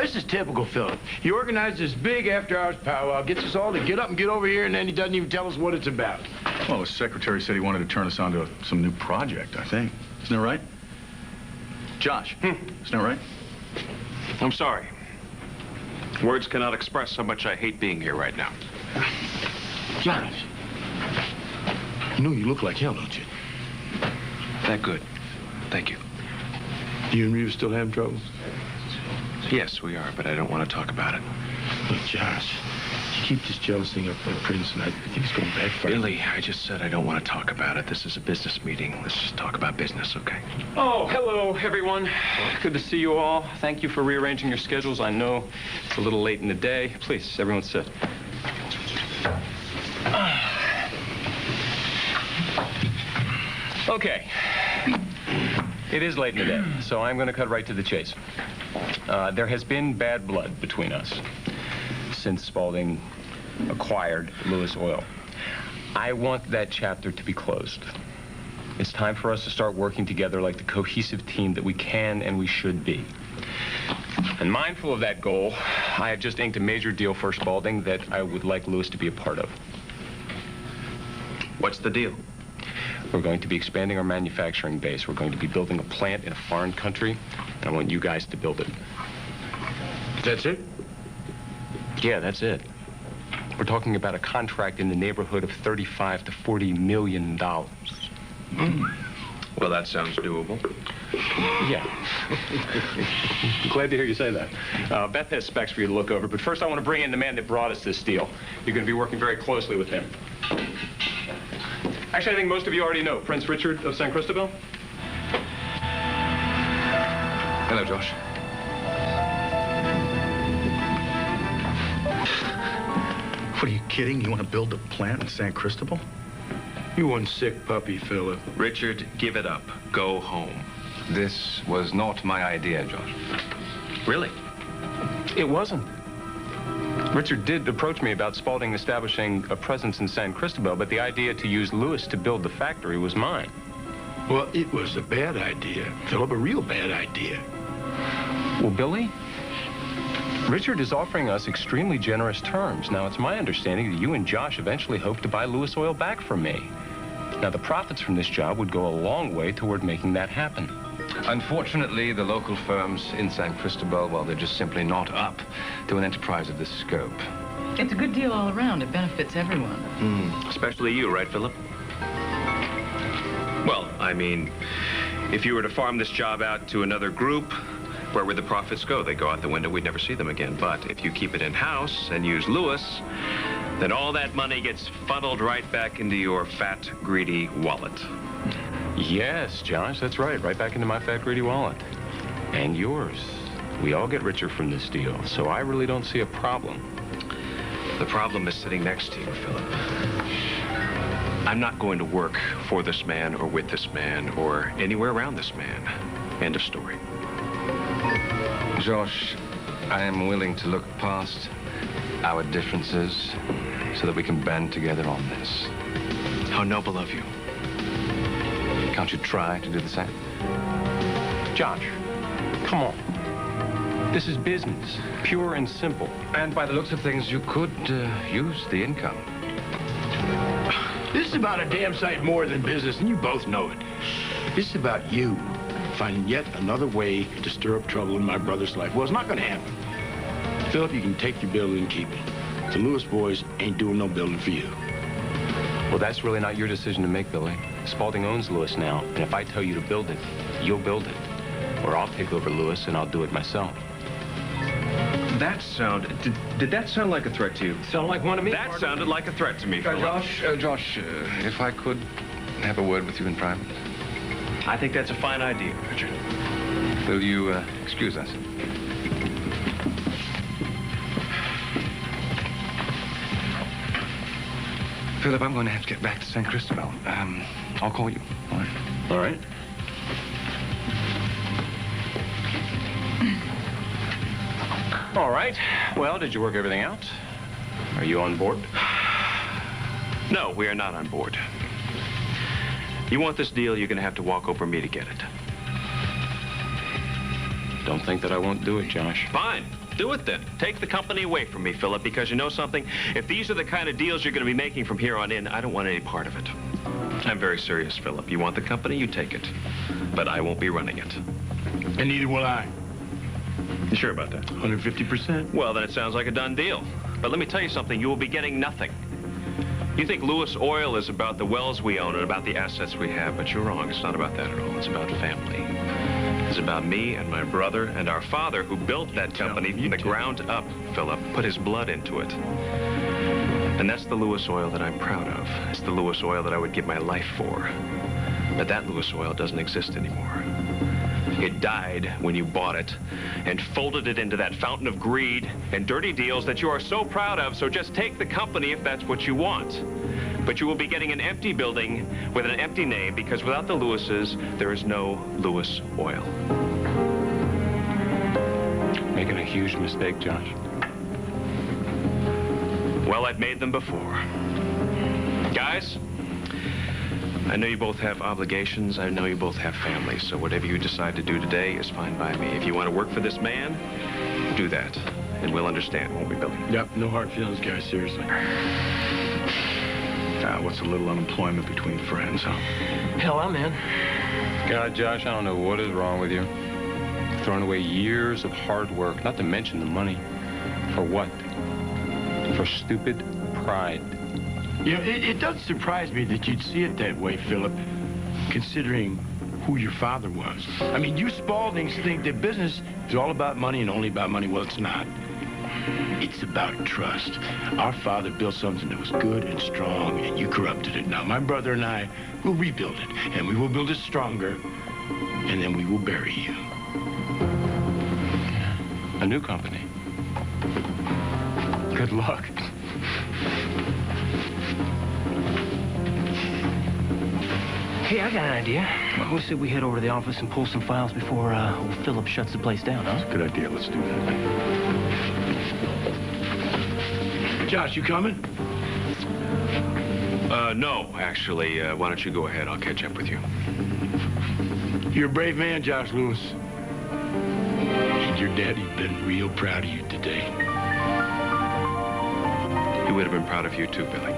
This is typical Philip. He organizes this big after-hours powwow, gets us all to get up and get over here, and then he doesn't even tell us what it's about. Well, the secretary said he wanted to turn us on to some new project, I think. Isn't that right? Josh, isn't that right? I'm sorry. Words cannot express how much I hate being here right now. Josh, you know you look like hell, don't you? That good. Thank you. You and Reva still having trouble? Yes, we are, but I don't want to talk about it. Look, Josh, you keep this jealous thing up there, Prince, and I think it's going backfire. Billy, I just said I don't want to talk about it. This is a business meeting. Let's just talk about business, okay? Oh, hello, everyone. Good to see you all. Thank you for rearranging your schedules. I know it's a little late in the day. Please, everyone sit. Okay. It is late in the day, so I'm going to cut right to the chase. There has been bad blood between us since Spaulding acquired Lewis Oil. I want that chapter to be closed. It's time for us to start working together like the cohesive team that we can and we should be. And mindful of that goal, I have just inked a major deal for Spaulding that I would like Lewis to be a part of. What's the deal? We're going to be expanding our manufacturing base. We're going to be building a plant in a foreign country, and I want you guys to build it. That's it? Yeah, that's it. We're talking about a contract in the neighborhood of $35 to $40 million. Well, that sounds doable. Yeah. Glad to hear you say that. Beth has specs for you to look over, but first I want to bring in the man that brought us this deal. You're going to be working very closely with him. Actually, I think most of you already know Prince Richard of San Cristobal. Hello, Josh. What, are you kidding? You want to build a plant in San Cristobal? You one sick puppy, Philip. Richard, give it up. Go home. This was not my idea, Josh. Really? It wasn't. Richard did approach me about Spaulding establishing a presence in San Cristobal, but the idea to use Lewis to build the factory was mine. Well, it was a bad idea, Philip, a real bad idea. Well, Billy, Richard is offering us extremely generous terms. Now, it's my understanding that you and Josh eventually hope to buy Lewis Oil back from me. Now, the profits from this job would go a long way toward making that happen. Unfortunately, the local firms in San Cristobal, well, they're just simply not up to an enterprise of this scope. It's a good deal all around. It benefits everyone. Especially you, right, Philip? Well, I mean, if you were to farm this job out to another group, where would the profits go? They go out the window, we'd never see them again. But if you keep it in-house and use Lewis, then all that money gets funneled right back into your fat, greedy wallet. Yes, Josh, that's right. Right back into my fat, greedy wallet. And yours. We all get richer from this deal, so I really don't see a problem. The problem is sitting next to you, Philip. I'm not going to work for this man or with this man or anywhere around this man. End of story. Josh, I am willing to look past our differences so that we can band together on this. How noble of you. Can't you try to do the same? Josh, come on. This is business, pure and simple. And by the looks of things, you could use the income. This is about a damn sight more than business, and you both know it. This is about you finding yet another way to stir up trouble in my brother's life. Well, it's not going to happen. Philip, you can take your building and keep it. The Lewis boys ain't doing no building for you. Well, that's really not your decision to make, Billy. Spaulding owns Lewis now, and if I tell you to build it, you'll build it. Or I'll take over Lewis and I'll do it myself. Did that sound like a threat to you? Sound like one to me? That sounded like a threat to me, Philip. Josh, if I could have a word with you in private. I think that's a fine idea, Richard. Will you excuse us? Philip, I'm going to have to get back to San Cristobal. I'll call you. All right. All right. All right. Well, did you work everything out? Are you on board? No, we are not on board. You want this deal, you're going to have to walk over me to get it. Don't think that I won't do it, Josh. Fine. Do it then. Take the company away from me, Philip, because you know something? If these are the kind of deals you're going to be making from here on in, I don't want any part of it. I'm very serious, Philip. You want the company, you take it. But I won't be running it. And neither will I. You sure about that? 150%. Well, then it sounds like a done deal. But let me tell you something. You will be getting nothing. You think Lewis Oil is about the wells we own and about the assets we have, but you're wrong. It's not about that at all. It's about family. It's about me and my brother and our father who built that company from the ground up, Philip, put his blood into it. And that's the Lewis Oil that I'm proud of. It's the Lewis Oil that I would give my life for. But that Lewis Oil doesn't exist anymore. It died when you bought it and folded it into that fountain of greed and dirty deals that you are so proud of, so just take the company if that's what you want. But you will be getting an empty building with an empty name because without the Lewises, there is no Lewis Oil. Making a huge mistake, Josh. Well, I've made them before. Guys, I know you both have obligations. I know you both have families. So whatever you decide to do today is fine by me. If you want to work for this man, do that. And we'll understand, won't we, Billy? Yep, no hard feelings, guys, seriously. What's a little unemployment between friends, huh? Hell, I'm in. God, Josh, I don't know what is wrong with you. Throwing away years of hard work, not to mention the money. For what? For stupid pride. You know, it does surprise me that you'd see it that way, Philip, considering who your father was. I mean, you Spauldings think that business is all about money and only about money. Well, it's not. It's about trust. Our father built something that was good and strong, and you corrupted it. Now, my brother and I will rebuild it, and we will build it stronger, and then we will bury you. A new company. Good luck. Hey, I got an idea. Who said we head over to the office and pull some files before old Philip shuts the place down, huh? Good idea. Let's do that. Josh, you coming? No, actually. Why don't you go ahead? I'll catch up with you. You're a brave man, Josh Lewis. And your daddy's been real proud of you today. He would have been proud of you too, Billy.